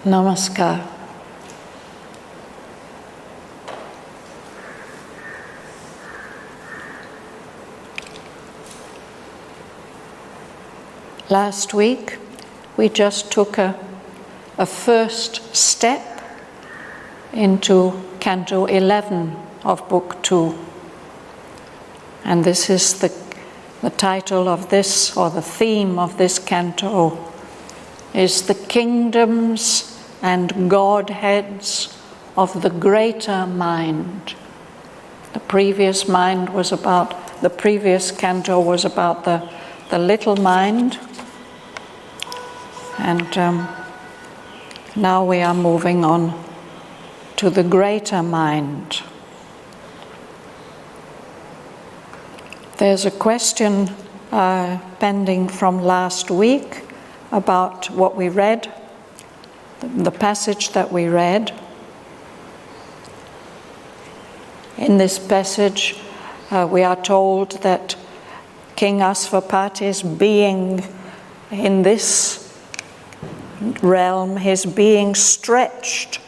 Namaskar. Last week, we just took a first step into Canto 11 of Book 2. And this is the title of this, or the theme of this canto, is the kingdoms and godheads of the greater mind. The previous canto was about the little mind, and now we are moving on to the greater mind. There's a question pending from last week about what we read, the passage that we read. In this passage, we are told that King Asvapati's being in this realm, his being stretched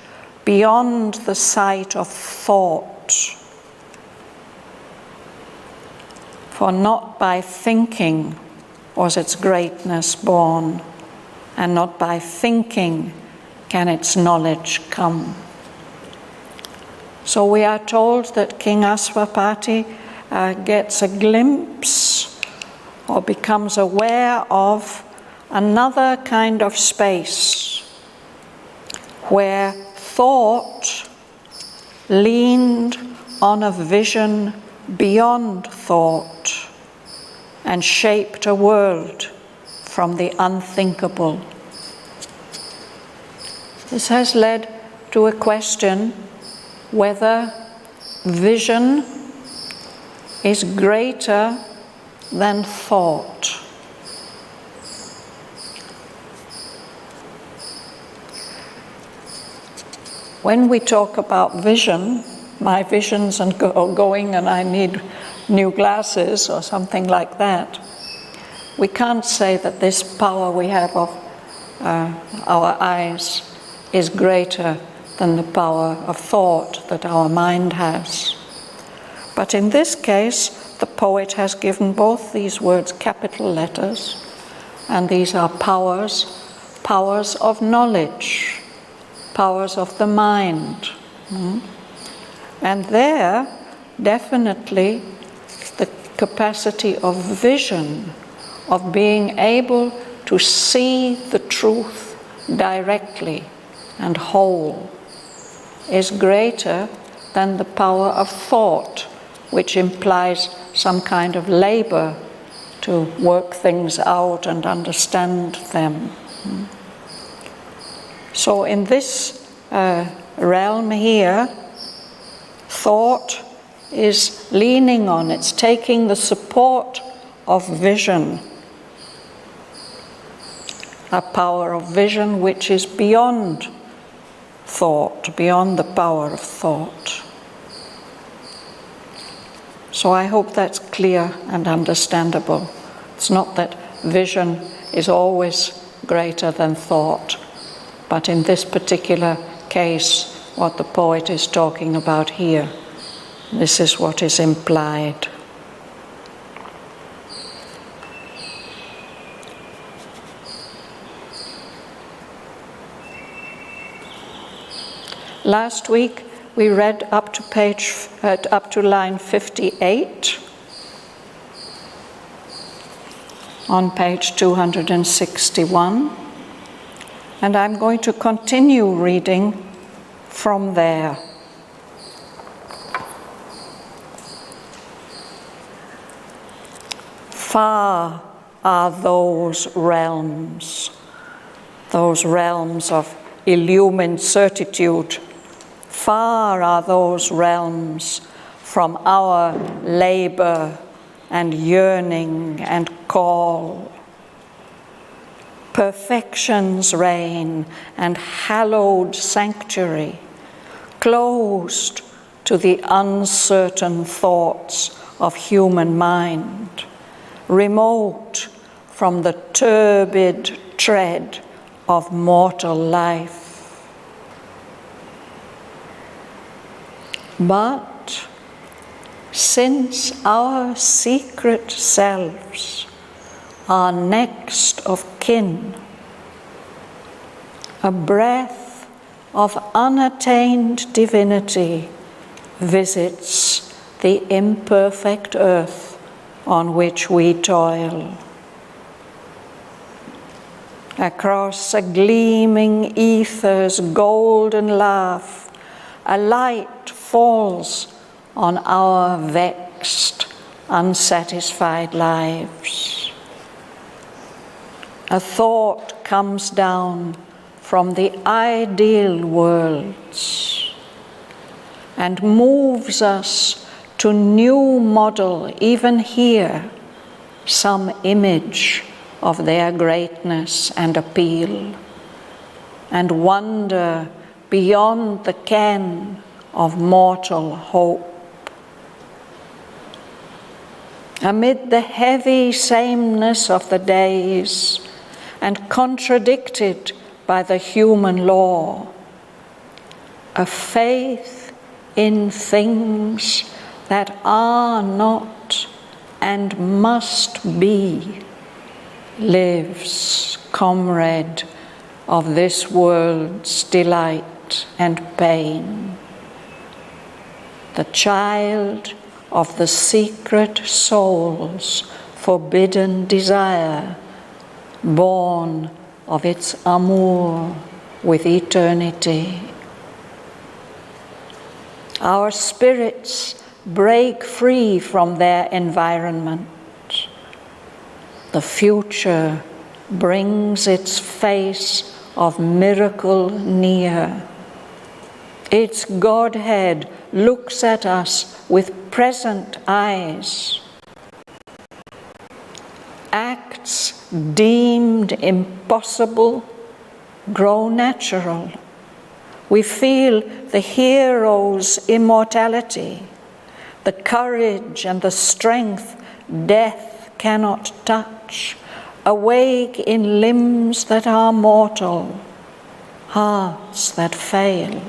beyond the sight of thought. For not by thinking was its greatness born, and not by thinking can its knowledge come. So we are told that King Asvapati gets a glimpse or becomes aware of another kind of space where thought leaned on a vision beyond thought and shaped a world from the unthinkable. This has led to a question whether vision is greater than thought. When we talk about vision, my vision's going and I need new glasses or something like that, we can't say that this power we have of our eyes is greater than the power of thought that our mind has. But in this case, the poet has given both these words capital letters, and these are powers of knowledge, powers of the mind. And there, definitely, the capacity of vision, of being able to see the truth directly and whole, is greater than the power of thought, which implies some kind of labor to work things out and understand them. So in this realm here, thought is leaning on, it's taking the support of vision, a power of vision which is beyond thought, beyond the power of thought. So I hope that's clear and understandable. It's not that vision is always greater than thought, but in this particular case, what the poet is talking about here, this is what is implied. Last week we read up to line 58 on page 261, and I'm going to continue reading from there. Far are those realms of illumined certitude. Far are those realms from our labor and yearning and call. Perfection's reign and hallowed sanctuary, closed to the uncertain thoughts of human mind, remote from the turbid tread of mortal life. But since our secret selves are next of kin, a breath of unattained divinity visits the imperfect earth on which we toil. Across a gleaming ether's golden laugh, a light falls on our vexed, unsatisfied lives. A thought comes down from the ideal worlds and moves us to new model, even here, some image of their greatness and appeal, and wonder beyond the ken of mortal hope. Amid the heavy sameness of the days and contradicted by the human law, a faith in things that are not and must be lives, comrade of this world's delight and pain. The child of the secret soul's forbidden desire, born of its amour with eternity. Our spirits break free from their environment. The future brings its face of miracle near. Its Godhead looks at us with present eyes. Acts deemed impossible grow natural. We feel the hero's immortality, the courage and the strength death cannot touch, awake in limbs that are mortal, hearts that fail.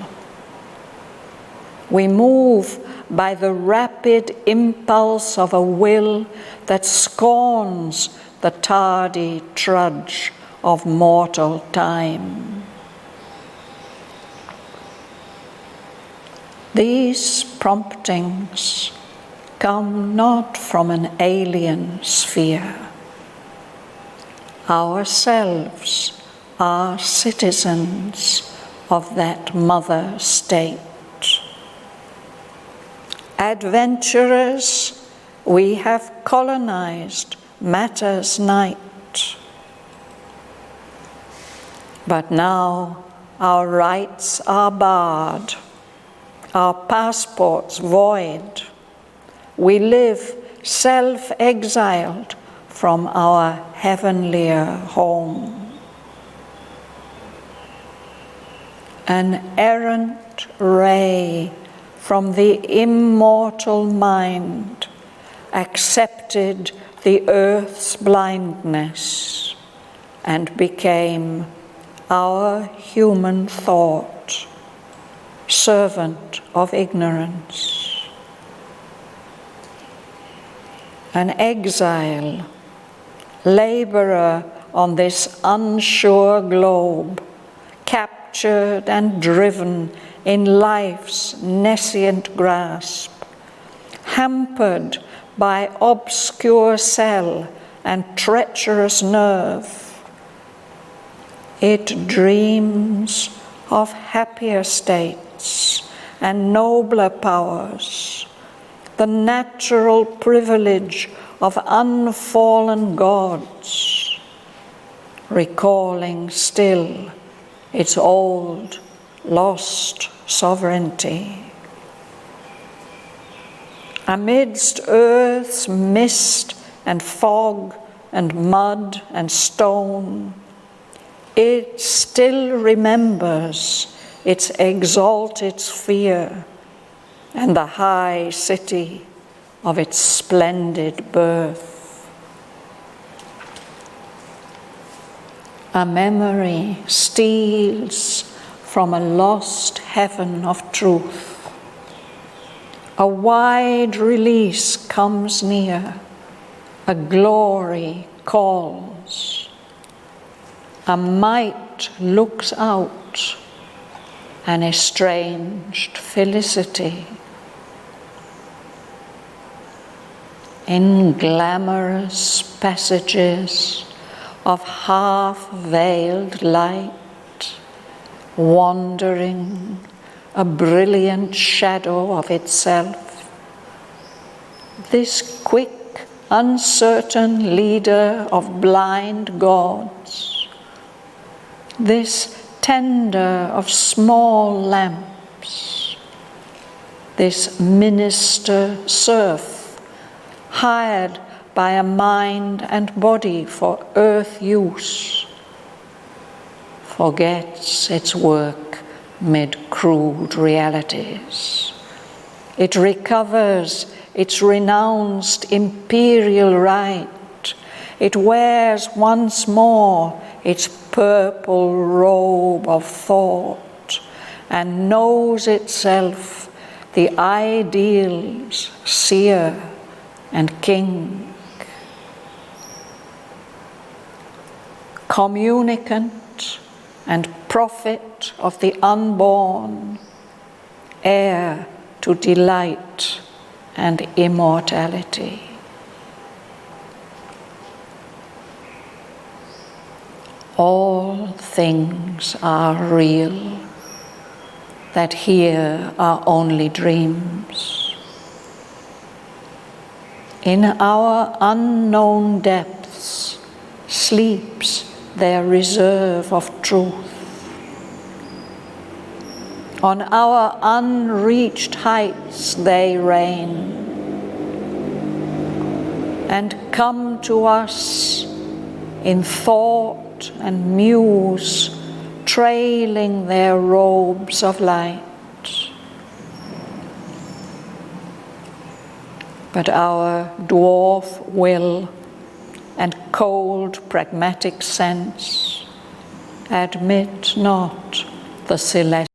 We move by the rapid impulse of a will that scorns the tardy trudge of mortal time. These promptings come not from an alien sphere. Ourselves are citizens of that mother state. Adventurers, we have colonized matter's night. But now our rights are barred, our passports void. We live self-exiled from our heavenlier home. An errant ray from the immortal mind accepted the earth's blindness and became our human thought, servant of ignorance. An exile, laborer on this unsure globe, captured and driven in life's nescient grasp, hampered by obscure cell and treacherous nerve. It dreams of happier states and nobler powers, the natural privilege of unfallen gods, recalling still its old, lost sovereignty. Amidst earth's mist and fog and mud and stone, it still remembers its exalted sphere and the high city of its splendid birth. A memory steals from a lost heaven of truth. A wide release comes near, a glory calls. A might looks out, an estranged felicity. In glamorous passages of half-veiled light, wandering a brilliant shadow of itself, this quick, uncertain leader of blind gods, this tender of small lamps, this minister serf hired by a mind and body for earth use, forgets its work mid crude realities. It recovers its renounced imperial right. It wears once more its purple robe of thought and knows itself the ideal's seer and king. Communicant and prophet of the unborn, heir to delight and immortality. All things are real, that here are only dreams. In our unknown depths sleeps their reserve of truth. On our unreached heights they reign, and come to us in thought and muse, trailing their robes of light. But our dwarf will and cold pragmatic sense admit not the celestial